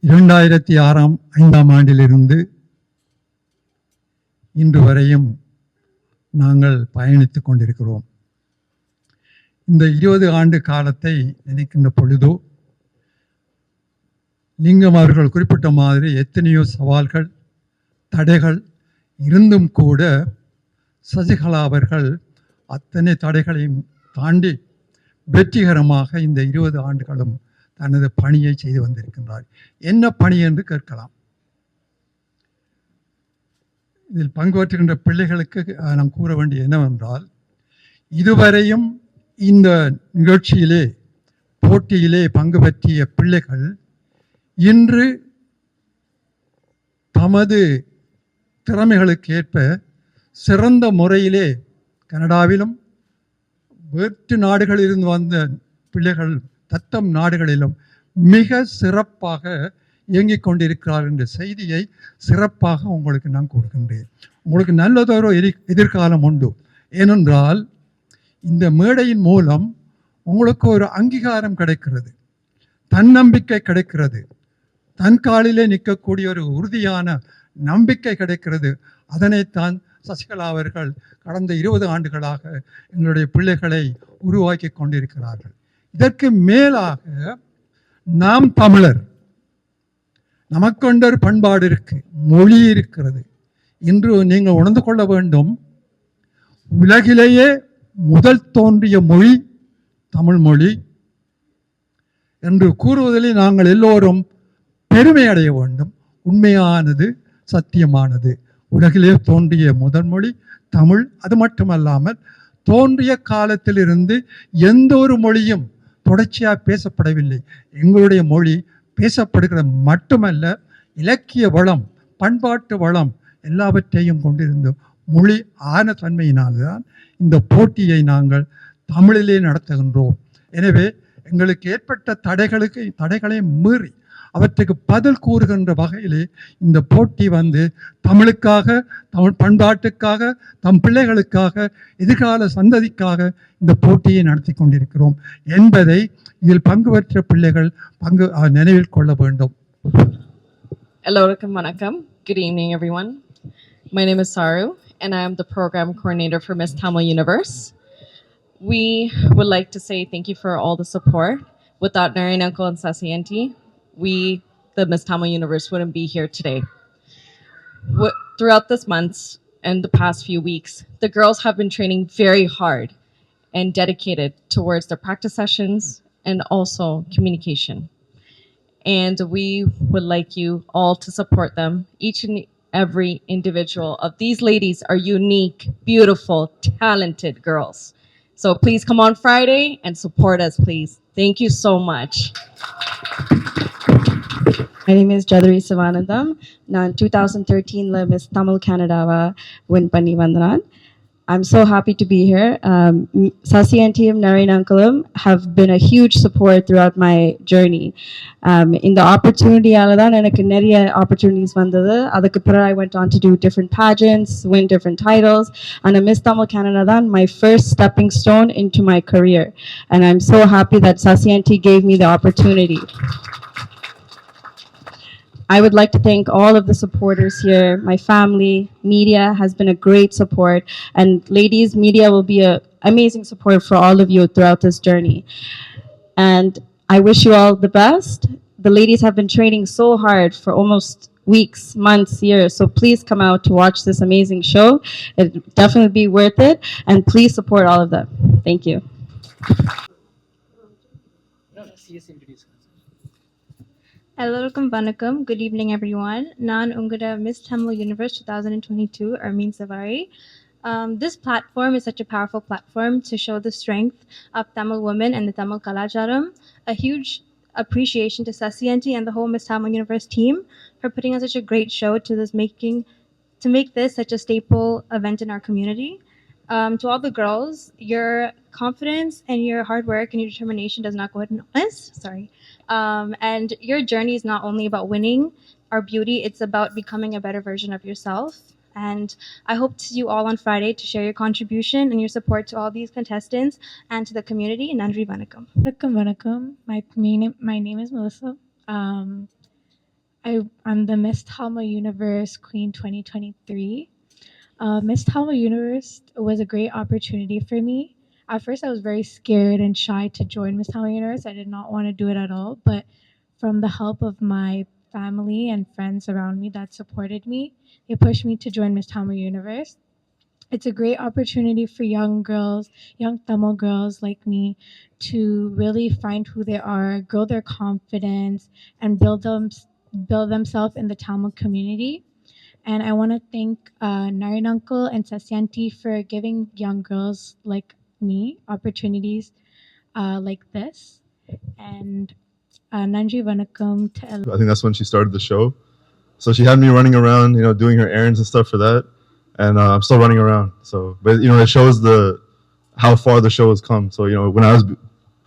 2005ஆம் ஆண்டிலிருந்து இன்று வரையும் நாங்கள் பயணித்துக் கொண்டிருக்கிறோம். இந்த 20 ஆண்டு காலத்தை நினைக்கின்ற பொழுதோ லிங்கம் அவர்கள் குறிப்பிட்ட மாதிரி எத்தனையோ சவால்கள் தடைகள் இருந்தும் கூட சசிகலா அவர்கள் அத்தனை தடைகளையும் தாண்டி வெற்றிகரமாக இந்த 20 ஆண்டுகளும் தனது பணியை செய்து வந்திருக்கின்றார். என்ன பணி என்று கேட்கலாம். இதில் பங்கு பெற்றுகின்ற பிள்ளைகளுக்கு நாம் கூற வேண்டிய என்னவென்றால், இதுவரையும் இந்த நிகழ்ச்சியிலே போட்டியிலே பங்கு பற்றிய பிள்ளைகள் இன்று தமது திறமைகளுக்கு ஏற்ப சிறந்த முறையிலே கனடாவிலும் வேற்று நாடுகளிலிருந்து வந்த பிள்ளைகள் தத்தம் நாடுகளிலும் மிக சிறப்பாக இயங்கிக் கொண்டிருக்கிறார் என்ற செய்தியை சிறப்பாக உங்களுக்கு நான் கூறுகின்றேன். உங்களுக்கு நல்லதொரு எதிர்காலம் உண்டு. ஏனென்றால் இந்த மேடையின் மூலம் உங்களுக்கு ஒரு அங்கீகாரம் கிடைக்கிறது, தன்னம்பிக்கை கிடைக்கிறது, தன் காலிலே நிற்கக்கூடிய ஒரு உறுதியான நம்பிக்கை கிடைக்கிறது. அதனைத்தான் சசிகலா அவர்கள் கடந்த 20 ஆண்டுகளாக எங்களுடைய பிள்ளைகளை உருவாக்கி கொண்டிருக்கிறார்கள். இதற்கு மேலாக நாம் தமிழர், நமக்கொண்டொரு பண்பாடு இருக்கு, மொழி இருக்கிறது. இன்று நீங்கள் உணர்ந்து கொள்ள வேண்டும், உலகிலேயே முதல் தோன்றிய மொழி தமிழ் மொழி என்று கூறுவதிலே நாங்கள் எல்லோரும் பெருமை அடைய வேண்டும். உண்மையானது, சத்தியமானது. உலகிலே தோன்றிய முதல் மொழி தமிழ். அது மட்டுமல்லாமல் தோன்றிய காலத்திலிருந்து எந்த ஒரு மொழியும் தொடர்ச்சியாக பேசப்படவில்லை. எங்களுடைய மொழி பேசப்படுகிற மட்டுமல்ல, இலக்கிய வளம், பண்பாட்டு வளம் எல்லாவற்றையும் கொண்டிருந்த மொழி ஆன தன்மையினால்தான் இந்த போட்டியை நாங்கள் தமிழிலே நடத்துகின்றோம். எனவே எங்களுக்கு ஏற்பட்ட தடைகளை மீறி அவற்றுக்கு பதில் கூறுகின்ற வகையிலே இந்த போட்டி தமிழுக்காக, தமிழ் பண்பாட்டுக்காக, தம் பிள்ளைகளுக்காக, எதிர்கால சந்ததிக்காக இந்த போட்டியை நடத்தி கொண்டிருக்கிறோம் என்பதை இதில் பங்கு பெற்ற பிள்ளைகள் நினைவில் கொள்ள வேண்டும். Hello, vanakkam. Good evening, everyone. My name is Saru, and I am the program coordinator for Miss Tamil Universe. We would like to say thank you for all the support. Without Narayan Uncle and Sasi Auntie, we, the Miss Tamil Universe, wouldn't be here today. Throughout this months and the past few weeks, the girls have been training very hard and dedicated towards their practice sessions and also communication. And we would like you all to support them. Each and every individual of these ladies are unique, beautiful, talented girls. So please come on Friday and support us, please. Thank you so much. My name is Jadari Sivanandam. நான் 2013 Miss Tamil Canada win பண்ணி வந்தேன். I'm so happy to be here. Sasi and team, Narayan Uncle have been a huge support throughout my journey. In the opportunity, opportunities வந்தது. அதுக்கப்புறம் I went on to do different pageants, win different titles, and Miss Tamil Canada தான் my first stepping stone into my career. And I'm so happy that Sasi and T gave me the opportunity. I would like to thank all of the supporters here. My family, media has been a great support. And ladies, media will be an amazing support for all of you throughout this journey. And I wish you all the best. The ladies have been training so hard for almost weeks, months, years. So please come out to watch this amazing show. It'll definitely be worth it. And please support all of them. Thank you. Hello, vanakkam. Good evening, everyone. Nan Ungada Miss Tamil Universe 2022, Armin Savari. This platform is such a powerful platform to show the strength of Tamil women and the Tamil Kalacharam. A huge appreciation to Sasi Auntie and the whole Miss Tamil Universe team for putting on such a great show to make this such a staple event in our community. To all the girls, your confidence and your hard work and your determination does not go unnoticed. And your journey is not only about winning or beauty, it's about becoming a better version of yourself. And I hope to see you all on Friday to share your contribution and your support to all these contestants and to the community. Nandri Vanakkam. Vanakkam. My name is Melissa. I'm the Miss Talma Universe Queen 2023. Miss Talma Universe was a great opportunity for me. At first, I was very scared and shy to join Miss Talma Universe. I did not want to do it at all, but from the help of my family and friends around me that supported me, they pushed me to join Miss Talma Universe. It's a great opportunity for young girls, young Tamil girls like me, to really find who they are, grow their confidence, and build themselves in the Tamil community. And I want to thank Naren Uncle and Sasyanti for giving young girls like me opportunities like this. And Nanji Vanakam to I think that's when she started the show. So she had me running around, doing her errands and stuff for that. And I'm still running around. So, but it shows how far the show has come. So, when I was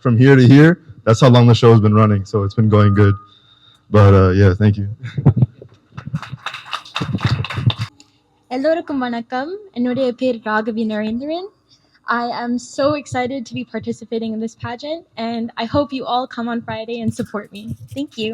from here to here, that's how long the show has been running. So it's been going good. But yeah, thank you. எல்லோருக்கும் வணக்கம். என்னுடைய பேர் Raghavi Narendran. I am so excited to be participating in this pageant, and I hope you all come on Friday and support me. Thank you.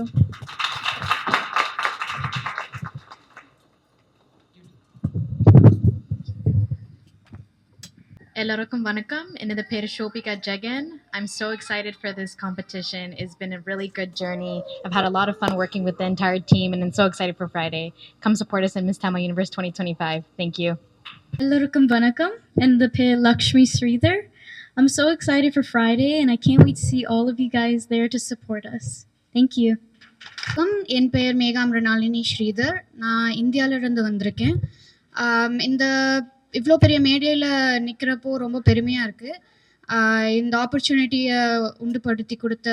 Ellarukum vanakkam. Enada per Shobika Jagan. I'm so excited for this competition. It's been a really good journey. I've had a lot of fun working with the entire team, and I'm so excited for Friday. Come support us in Miss Tamil Universe 2025. Thank you. Ellarukum vanakkam, and the pay Lakshmi Sridhar. I'm so excited for Friday, and I can't wait to see all of you guys there to support us. Thank you. என் பெயர் மேகா மிருணாளினி ஸ்ரீதர். நான் இந்தியாவிலிருந்து வந்திருக்கேன். இந்த இவ்வளோ பெரிய மேடையில் நிற்கிறப்போ ரொம்ப பெருமையாக இருக்குது. இந்த ஆப்பர்ச்சுனிட்டியை உண்டுபடுத்தி கொடுத்த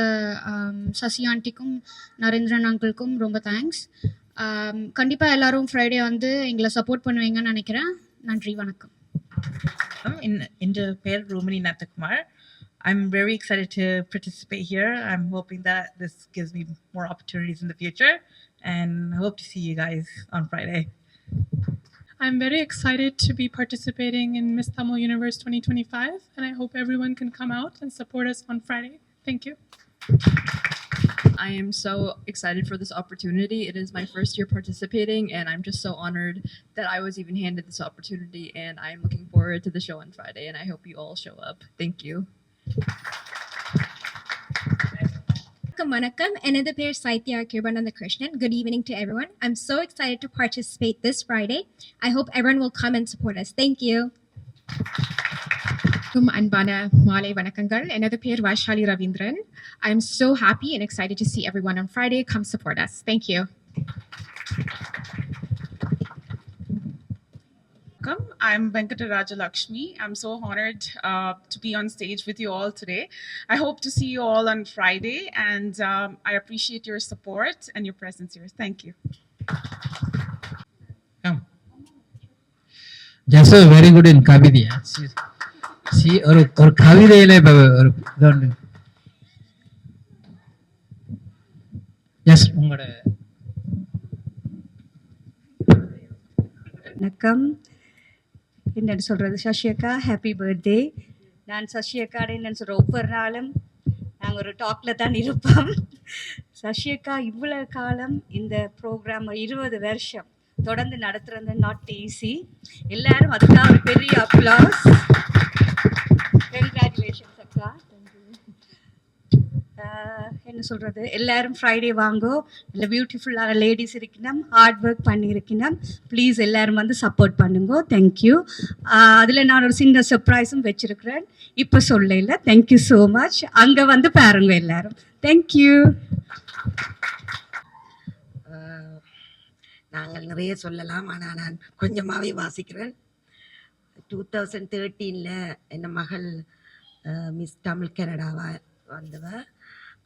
சசி ஆண்டிக்கும் நரேந்திரன் அங்கிள்க்கும் ரொம்ப தேங்க்ஸ். கண்டிப்பாக எல்லோரும் ஃப்ரைடே வந்து எங்களை சப்போர்ட் பண்ணுவீங்கன்னு நினைக்கிறேன். நன்றி, வணக்கம். என் பேர் ரோமினி நத்தகுமார். I'm very excited to participate here. I'm hoping that this gives me more opportunities in the future, and I hope to see you guys on Friday. I'm very excited to be participating in Miss Tamil Universe 2025, and I hope everyone can come out and support us on Friday. Thank you. I am so excited for this opportunity. It is my first year participating, and I'm just so honored that I was even handed this opportunity, and I'm looking forward to the show on Friday, and I hope you all show up. Thank you. Vanakkam, another pair Saitya Kirbananda Krishnan. Good evening to everyone. I'm so excited to participate this Friday. I hope everyone will come and support us. Thank you. அன்பான மாலை வணக்கங்கள். Another pair Vaishali Ravindran. I'm so happy and excited to see everyone on Friday. Come support us. Thank you. I'm Venkata Rajalakshmi. I'm so honored to be on stage with you all today. I hope to see you all on Friday, and I appreciate your support and your presence here. Thank you. Just very good in Kavidi. See, or Kavidi or yes, வணக்கம். என்னென்னு சொல்கிறது, சசியக்கா happy birthday. நான் சசியக்காட என்னென்னு சொல்கிறேன், ஒவ்வொரு நாளும் நாங்கள் ஒரு டாக்கில் தான் இருப்போம். சசியக்கா இவ்வளோ காலம் இந்த ப்ரோக்ராம் 20 வருஷம் தொடர்ந்து நடத்துறது நாட் ஈஸி. எல்லாரும் அதுக்காக ஒரு பெரிய அப்ளாஸ். கங்க்ராச்சுலேஷன்ஸ் அக்கா. என்ன சொல்கிறது, எல்லாரும் ஃப்ரைடே வாங்கோ. இல்லை பியூட்டிஃபுல்லான லேடிஸ் இருக்கணும், ஹார்ட் ஒர்க் பண்ணியிருக்கணும். ப்ளீஸ் எல்லோரும் வந்து சப்போர்ட் பண்ணுங்க. தேங்க்யூ. அதில் நான் ஒரு சின்ன சர்ப்ரைஸும் வச்சுருக்கிறேன், இப்போ சொல்ல இல்லை. Thank you so much. அங்கே வந்து பாருங்க எல்லாரும். தேங்க்யூ. நாங்கள் நிறைய சொல்லலாம், ஆனால் நான் கொஞ்சமாகவே வாசிக்கிறேன். 2013 என் மகள் மிஸ் தமிழ் கனடாவா வந்தவ,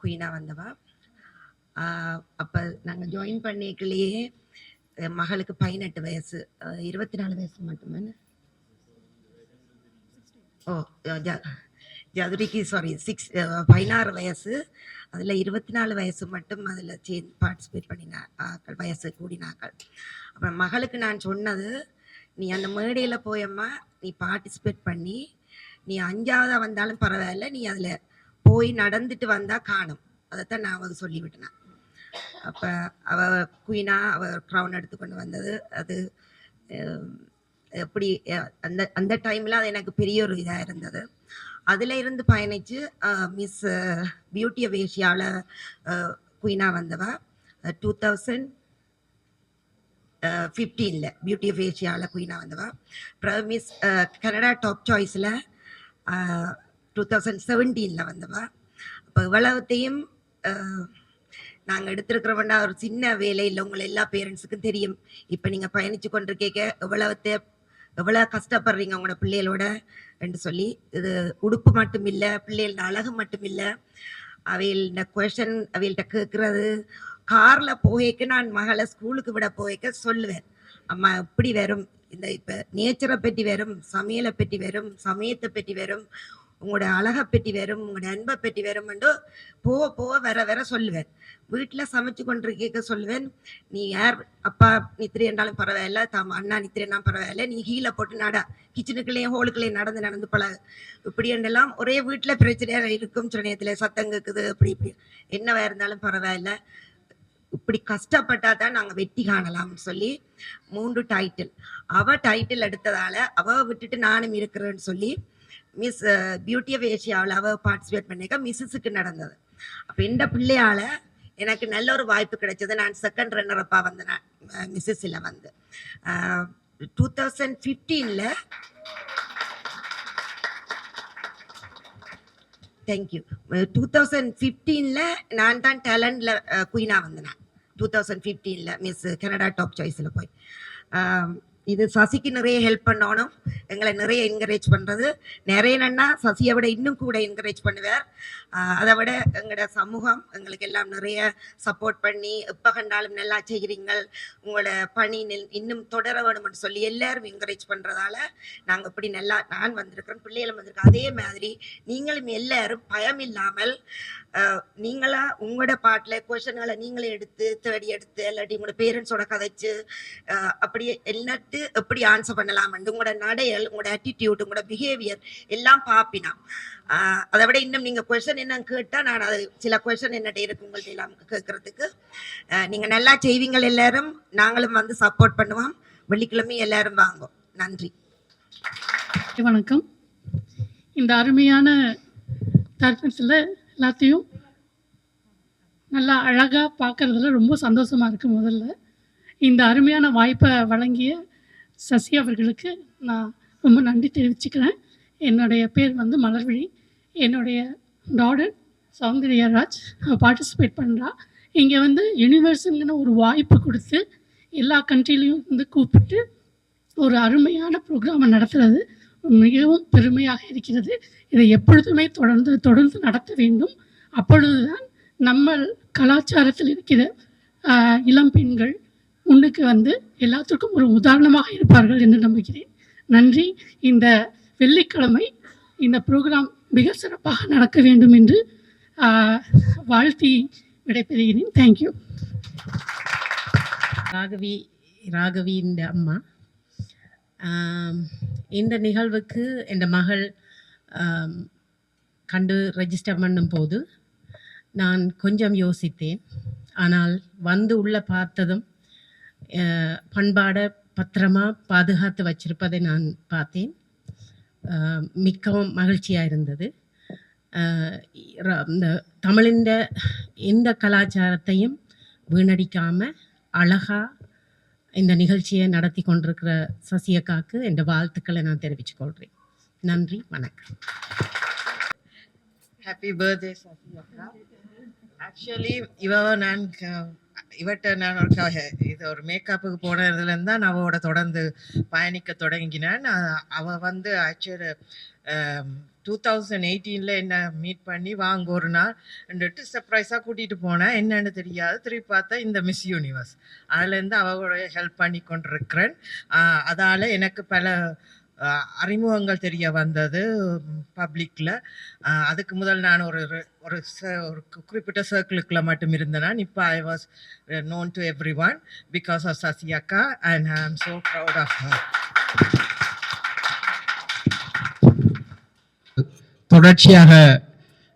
குயினாக வந்தவா. அப்போ நாங்கள் ஜாயின் பண்ணிக்கலையே மகளுக்கு 18 வயசு, 24 வயசு மட்டுமே. ஓ ஜதுரிக்கு 16 வயசு. அதில் 24 வயசு மட்டும் அதில் பார்ட்டிசிபேட் பண்ணினாக்கள், வயசு கூடினாக்கள். அப்புறம் மகளுக்கு நான் சொன்னது, நீ அந்த மேடையில் போயம்மா, நீ பார்ட்டிசிபேட் பண்ணி நீ 5ஆவதாக வந்தாலும் பரவாயில்ல, நீ அதில் போய் நடந்துட்டு வந்தால் காணும். அதைத்தான் நான் சொல்லிவிட்டேன். அப்போ அவ குயினா அவ க்ரௌன் எடுத்துக்கொண்டு வந்தது அது எப்படி அந்த அந்த டைமில் அது எனக்கு பெரிய ஒரு இதாக இருந்தது. அதில் இருந்து பயணித்து மிஸ் பியூட்டி ஆஃப் ஏஷியாவில் குயினாக வந்தவ 2015 பியூட்டி ஆஃப் ஏஷியாவில் குயினாக வந்தவ. அப்புறம் மிஸ் கனடா டாப் சாய்ஸில் 2017 வந்தவ. அப்போ இவ்வளவுத்தையும் நாங்கள் எடுத்திருக்கிறோம்னா ஒரு சின்ன வேலையில் உங்களை எல்லா பேரண்ட்ஸுக்கும் தெரியும். இப்போ நீங்கள் பயணித்து கொண்டிருக்கேக்க எவ்வளோ கஷ்டப்படுறீங்க உங்களோட பிள்ளைகளோட என்று சொல்லி. இது உடுப்பு மட்டும் இல்லை, பிள்ளைகளோட அழகு மட்டும் இல்லை, அவைகளோட கொஷன் அவைகள்கிட்ட கேட்குறது. காரில் போய்க்க நான் மகளை ஸ்கூலுக்கு விட போய்க்க சொல்லுவேன், அம்மா எப்படி வரும் இந்த இப்போ நேச்சரை பற்றி வரும், சமையலை பற்றி வரும், சமயத்தை பற்றி வரும், உங்களோட அழகை பற்றி வரும், உங்களோட அன்பை பற்றி வரும்னு போக போக வர சொல்லுவேன். வீட்டில் சமைச்சு கொண்டிருக்க சொல்லுவேன், நீ யார் அப்பா நித்திரை என்றாலும் பரவாயில்ல, அண்ணா நித்திரைனா பரவாயில்ல, நீ ஹீலை போட்டு நட, கிச்சனுக்குள்ளேயும் ஹோலுக்குள்ளேயும் நடந்து பழகு, இப்படி என்றெல்லாம். ஒரே வீட்டில் பிரச்சனையாக இருக்கும், சில நேரத்தில் சத்தம் கேட்குது, அப்படி இப்படி என்னவா இருந்தாலும் பரவாயில்ல, இப்படி கஷ்டப்பட்டா தான் நாங்கள் வெற்றி காணலாம்னு சொல்லி 3 டைட்டில் அவ டைட்டில் எடுத்ததால அவ விட்டுட்டு நானும் இருக்கிறேன்னு சொல்லி மிஸ் பியூட்டி ஆஃப் ஏஷியாவில் அவ பார்ட்டிசிபேட் பண்ணிக்க மிஸ்ஸுக்கு நடந்தது. அப்போ இந்த பிள்ளையால் எனக்கு நல்ல ஒரு வாய்ப்பு கிடைச்சது. நான் செகண்ட் ரன்னரப்பாக வந்தேன் மிஸ்ஸஸில் வந்து 2015 தேங்க்யூ 2015 நான் தான் டேலண்டில் குயினாக வந்தேன். 2015 மிஸ் கனடா டாப் சாய்ஸில் போய் இது சசிக்கு நிறைய ஹெல்ப் பண்ணணும், எங்களை நிறைய என்கரேஜ் பண்ணுறது. நிறையனா சசியை விட இன்னும் கூட என்கரேஜ் பண்ணுவார். அதை விட எங்களோட சமூகம் எங்களுக்கு எல்லாம் நிறைய சப்போர்ட் பண்ணி எப்போ கண்டாலும் நல்லா செய்கிறீங்கள், உங்களோட பணி இன்னும் தொடர வேணும்னு சொல்லி எல்லாரும் என்கரேஜ் பண்ணுறதால நாங்கள் இப்படி நல்லா நான் வந்திருக்கிறோம், பிள்ளைகளும் வந்திருக்கோம். அதே மாதிரி நீங்களும் எல்லாரும் பயம் இல்லாமல் நீங்களா உங்களோட பாட்டில் கொஷன்களை நீங்களே எடுத்து தேடி எடுத்து இல்லாட்டி உங்களோட பேரண்ட்ஸோட கதைச்சு அப்படியே எல்லாத்து எப்படி ஆன்சர் பண்ணலாம், உங்களோட நடையல், உங்களோட ஆட்டிடியூட், உங்களோட பிஹேவியர் எல்லாம் பார்ப்பினா. அதை விட இன்னும் நீங்கள் கொஷன் என்ன கேட்டால் நான் அது சில கொஷன் என்னட்ட இருக்கு உங்கள்ட்ட எல்லாம் கேட்கறதுக்கு. நீங்கள் நல்லா செய்வீங்கள், எல்லாரும் நாங்களும் வந்து சப்போர்ட் பண்ணுவோம். வெள்ளிக்கிழமை எல்லாரும் வாங்கும். நன்றி, வணக்கம். இந்த அருமையான தருணத்தில் எல்லாத்தையும் நல்லா அழகாக பார்க்குறதுல ரொம்ப சந்தோஷமாக இருக்குது. முதல்ல இந்த அருமையான வாய்ப்பை வழங்கிய சசி அவர்களுக்கு நான் ரொம்ப நன்றி தெரிவிச்சுக்கிறேன். என்னுடைய பேர் வந்து மலர்விழி. என்னுடைய டாட்டர் சௌந்தர்யராஜ் பார்ட்டிசிபேட் பண்ணுறா. இங்கே வந்து யூனிவர்ஸுங்கிற ஒரு வாய்ப்பு கொடுத்து எல்லா கண்ட்ரிலையும் வந்து கூப்பிட்டு ஒரு அருமையான ப்ரோக்ராமை நடத்துகிறது மிகவும் பெருமையாக இருக்கிறது. இதை எப்பொழுதுமே தொடர்ந்து நடத்த வேண்டும். அப்பொழுதுதான் நம்ம கலாச்சாரத்தில் இருக்கிற இளம் பெண்கள் முன்னுக்கு வந்து எல்லாத்துக்கும் ஒரு உதாரணமாக இருப்பார்கள் என்று நம்புகிறேன். நன்றி. இந்த வெள்ளிக்கிழமை இந்த ப்ரோக்ராம் மிக சிறப்பாக நடக்க வேண்டும் என்று வாழ்த்தி விடைபெறுகிறேன். தேங்க்யூ. ராகவியின் அம்மா. இந்த நிகழ்வுக்கு என் மகள் கண்டு ரெஜிஸ்டர் பண்ணும் போது நான் கொஞ்சம் யோசித்தேன். ஆனால் வந்து உள்ள பார்த்ததும் பண்பாடை பத்திரமா பாதுகாத்து வச்சிருப்பதை நான் பார்த்தேன். மிகவும் மகிழ்ச்சியாக இருந்தது. இந்த தமிழின் எந்த கலாச்சாரத்தையும் வீணடிக்காமல் அழகாக இந்த நிகழ்ச்சியை நடத்தி கொண்டிருக்கிற சசியக்காக்கு என் வாழ்த்துக்களை நான் தெரிவித்துக் கொள்கிறேன். நன்றி, வணக்கம். ஹாப்பி பர்த்டே சசியக்கா. ஆக்சுவலி இவட்ட நான் இது ஒரு மேக்கப்புக்கு போனதுலேருந்து தான் அவளோட தொடர்ந்து பயணிக்க தொடங்கினேன். அவள் வந்து ஆக்சுவலி 2018 என்ன மீட் பண்ணி வாங்க ஒரு நாள் ரெண்டு சர்ப்ரைஸாக கூட்டிகிட்டு போனேன். என்னன்னு தெரியாது, திருப்பி பார்த்தா இந்த மிஸ் யூனிவர்ஸ். அதுலேருந்து அவளோட ஹெல்ப் பண்ணி கொண்டிருக்கிறேன். அதால் எனக்கு பல அறிமுகங்கள் தெரிய வந்தது பப்ளிக்கில். அதுக்கு முதல் நான் ஒரு குறிப்பிட்ட சர்க்கிளுக்குள்ள மட்டும் இருந்தேன். இப்போ I was known to everyone because of Sasi அக்கா and I am so proud of her. தொடர்ச்சியாக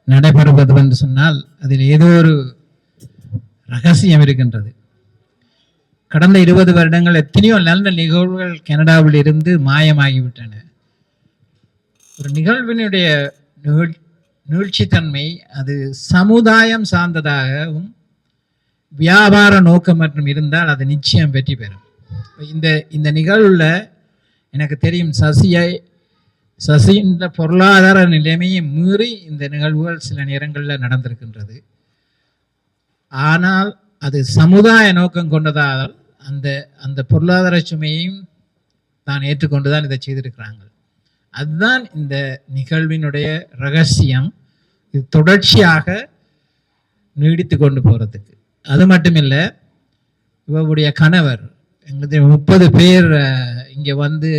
நடைபெறுவது என்று சொன்னால் அதில் ஏதோ ஒரு ரகசியம் இருக்கின்றது. கடந்த 20 வருடங்கள் எத்தனையோ நல்ல நிகழ்வுகள் கனடாவில் இருந்து மாயமாகிவிட்டன. ஒரு நிகழ்வினுடைய நீட்சித்தன்மை அது சமுதாயம் சார்ந்ததாகவும் வியாபார நோக்கம் மற்றும் இருந்தால் அது நிச்சயம் வெற்றி பெறும். இந்த நிகழ்வுல எனக்கு தெரியும் சசியின் பொருளாதார நிலைமையை மீறி இந்த நிகழ்வுகள் சில நேரங்களில் நடந்திருக்கின்றது. ஆனால் அது சமுதாய நோக்கம் கொண்டதால் அந்த பொருளாதார சுமையையும் தான் ஏற்றுக்கொண்டுதான் இதை செய்திருக்கிறாங்க. அதுதான் இந்த நிகழ்வினுடைய ரகசியம். இது தொடர்ச்சியாக நீடித்து கொண்டு போறதுக்கு. அது மட்டும் இல்லை, இவருடைய கணவர் எங்களுக்கு 30 பேர் இங்கே வந்து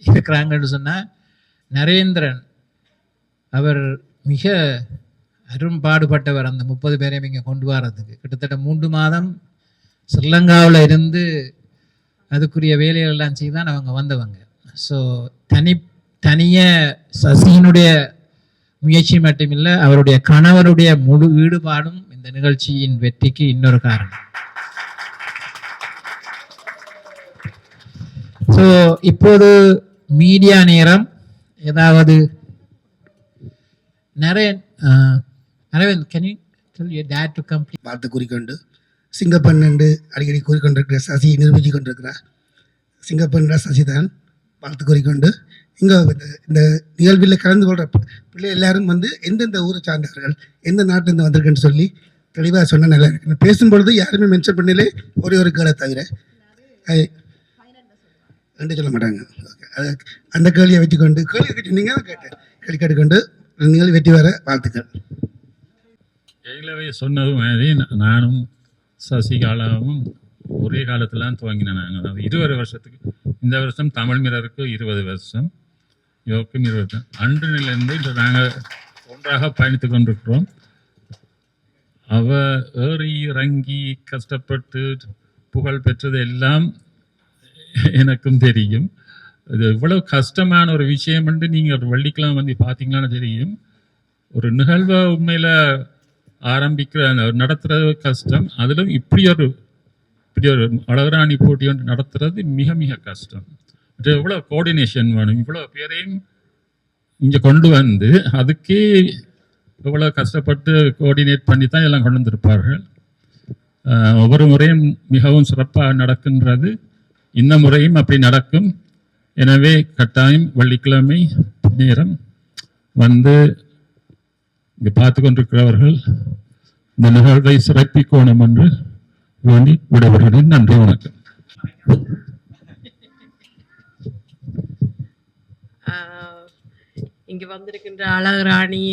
இருக்கிறாங்கன்னு சொன்னால் நரேந்திரன் அவர் மிக அரும்பாடுபட்டவர். அந்த 30 பேரையும் இங்கே கொண்டு வரதுக்கு கிட்டத்தட்ட 3 மாதம் ஸ்ரீலங்காவில் இருந்து அதுக்குரிய வேலைகள் எல்லாம் செய்து தான் அவங்க வந்தவங்க. ஸோ தனிய சசியினுடைய முயற்சி மட்டுமில்லை, அவருடைய கணவருடைய முழு ஈடுபாடும் இந்த நிகழ்ச்சியின் வெற்றிக்கு இன்னொரு காரணம். ஸோ இப்போது மீடியா நேரம். ஏதாவது Aravind, can you tell your dad to complete? பார்த்து கூறிக்கொண்டு சிங்கப்பெண் என்று அடிக்கடி கூறிக்கொண்டிருக்கிற சசி நிரூபித்து கொண்டிருக்கிறார். சிங்கப்பெண் சசிதான் பார்த்து கூறிக்கொண்டு இங்கே இந்த நிகழ்வில் கலந்து கொள்கிற பிள்ளை எல்லாரும் வந்து எந்தெந்த ஊரை சார்ந்தவர்கள் எந்த நாட்டிலேருந்து வந்திருக்குன்னு சொல்லி தெளிவாக சொன்ன நல்லா இருக்கு. பேசும்பொழுது யாருமே மென்ஷன் பண்ணலே ஒரு கேளை தவிர ரெண்டு சொல்ல மாட்டாங்க. ஓகே, அந்த கேள்வியை வச்சுக்கொண்டு நீங்கள் தான் கேட்டேன் கேள்வி கேட்டுக்கொண்டு நிகழ்வு வெற்றி வர வாழ்த்துக்கள். ஏற்கனவே சொன்னது மாதிரி நானும் சசிகாலாவும் ஒரே காலத்தில் துவங்கினேன். நாங்கள் அதாவது 20 வருஷத்துக்கு, இந்த வருஷம் தமிழ் மிரருக்கு 20 வருஷம், இவருக்கும் 20. அன்றிலிருந்து இன்று நாங்கள் ஒன்றாக பயணித்து கொண்டிருக்கிறோம். அவ ஏறி இறங்கி கஷ்டப்பட்டு புகழ் பெற்றது எல்லாம் எனக்கும் தெரியும். இது இவ்வளவு கஷ்டமான ஒரு விஷயம் என்று நீங்கள் ஒரு வெள்ளிக்கிழமை வந்து பார்த்தீங்களான்னு தெரியும். ஒரு நிகழ்வை உண்மையில் ஆரம்பிக்கிற நடத்துறது கஷ்டம். அதிலும் இப்படி ஒரு அழகராணி போட்டி ஒன்று நடத்துறது மிக மிக கஷ்டம். இவ்வளோ கோஆர்டினேஷன் வேணும். இவ்வளோ பேரையும் இங்கே கொண்டு வந்து அதுக்கே இவ்வளோ கஷ்டப்பட்டு கோஆர்டினேட் பண்ணி தான் எல்லாம் கொண்டு வந்திருப்பார்கள். ஒவ்வொரு முறையும் மிகவும் சிறப்பாக நடக்கின்றது. இந்த முறையும் அப்படி நடக்கும். எனவே கட்டாயம் வெள்ளிக்கிழமை நேரம் வந்து இங்கே பார்த்து கொண்டிருக்கிறவர்கள் இந்த நிகழ்வை சிறப்பிக்கணும் என்று வேண்டி விடைபெறுகிறேன். நன்றி, வணக்கம். இங்கே வந்திருக்கின்ற அழகராணி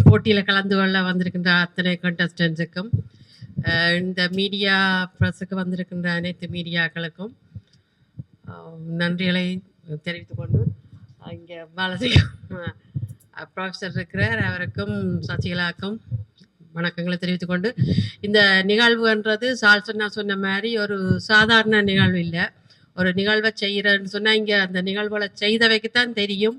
போட்டியில் கலந்து கொள்ள வந்திருக்கின்ற அத்தனை கண்டஸ்டன்ஸுக்கும், இந்த மீடியா ப்ரெஸ்ஸுக்கு வந்திருக்கின்ற அனைத்து மீடியாக்களுக்கும் நன்றிகளை தெரிவித்துக் கொண்டு, இங்கே பாலசிங்கம் ப்ரொஃபஸர் இருக்கிறார், அவருக்கும் சசிகலாக்கும் வணக்கங்களை தெரிவித்துக் கொண்டு, இந்த நிகழ்வுன்றது சால்சன்னா சொன்ன மாதிரி ஒரு சாதாரண நிகழ்வு இல்லை. ஒரு நிகழ்வை செய்கிறேன்னு சொன்னால் இங்கே அந்த நிகழ்வுகளை செய்தவைக்குத்தான் தெரியும்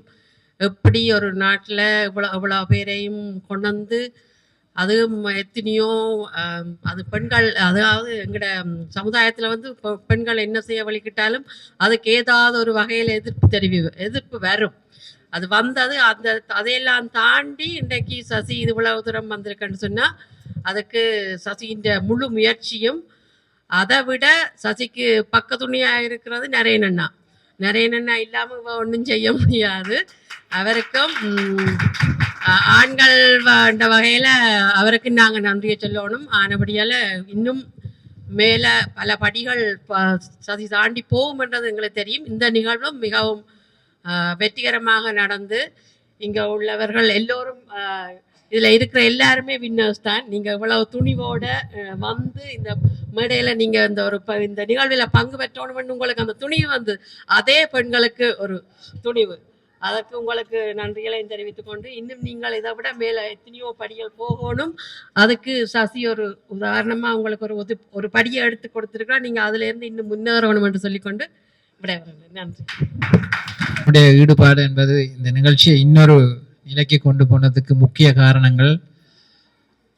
எப்படி ஒரு நாட்டில் இவ்வளோ பேரையும் கொண்டு வந்து, அதுவும் எத்தனையோ அது பெண்கள், அதாவது எங்களோட சமுதாயத்தில் வந்து பெண்கள் என்ன செய்ய வழிகிட்டாலும் அதுக்கு ஏதாவது ஒரு வகையில் எதிர்ப்பு வரும். அது வந்தது அதையெல்லாம் தாண்டி இன்றைக்கு சசி இவ்வளவு தூரம் வந்திருக்குன்னு சொன்னால் அதுக்கு சசியின் முழு முயற்சியும், அதை விட சசிக்கு பக்கத்துணையாக இருக்கிறது நரேனண்ணா. நரேனண்ணா இல்லாமல் ஒன்றும் செய்ய முடியாது. அவருக்கும் ஆண்கள் என்ற வகையில் அவருக்கு நாங்கள் நன்றியை சொல்லணும். ஆனபடியால் இன்னும் மேலே பல படிகள் சதி தாண்டி போகும்ன்றது எங்களுக்கு தெரியும். இந்த நிகழ்வும் மிகவும் வெற்றிகரமாக நடந்து இங்கே உள்ளவர்கள் எல்லோரும், இதில் இருக்கிற எல்லாருமே வின்னர்ஸ் தான். நீங்கள் இவ்வளவு துணிவோட வந்து இந்த மேடையில் நீங்கள் இந்த நிகழ்வில் பங்கு பெற்றோணும்னு உங்களுக்கு அந்த துணிவு வந்து அதே பெண்களுக்கு ஒரு துணிவு, அதற்கு உங்களுக்கு நன்றிகளையும் தெரிவித்துக் கொண்டு, இன்னும் நீங்கள் இதை விட மேலே எத்தனையோ படிகள் போகணும். அதுக்கு சசி ஒரு உதாரணமாக உங்களுக்கு ஒரு படியை எடுத்து கொடுத்துருக்கா. நீங்கள் அதுலேருந்து இன்னும் முன்னேறணும் என்று சொல்லிக்கொண்டு விடைபெறுகிறேன். நன்றி. நம்முடைய ஈடுபாடு என்பது இந்த நிகழ்ச்சியை இன்னொரு நிலைக்கு கொண்டு போனதுக்கு முக்கிய காரணங்கள்.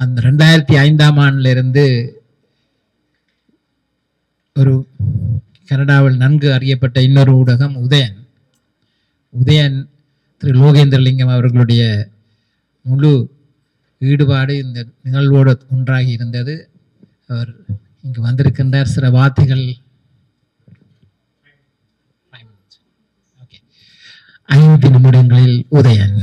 அந்த 2005ஆம் ஆண்டிலிருந்து ஒரு கனடாவில் நன்கு அறியப்பட்ட இன்னொரு ஊடகம் உதயன் திரு லோகேந்திரலிங்கம் அவர்களுடைய முழு ஈடுபாடு இந்த நிகழ்வோடு ஒன்றாகி இருந்தது. அவர் இங்கு வந்திருக்கின்றார். சில வார்த்தைகள் 5 நிமிடங்களில் உதயன்.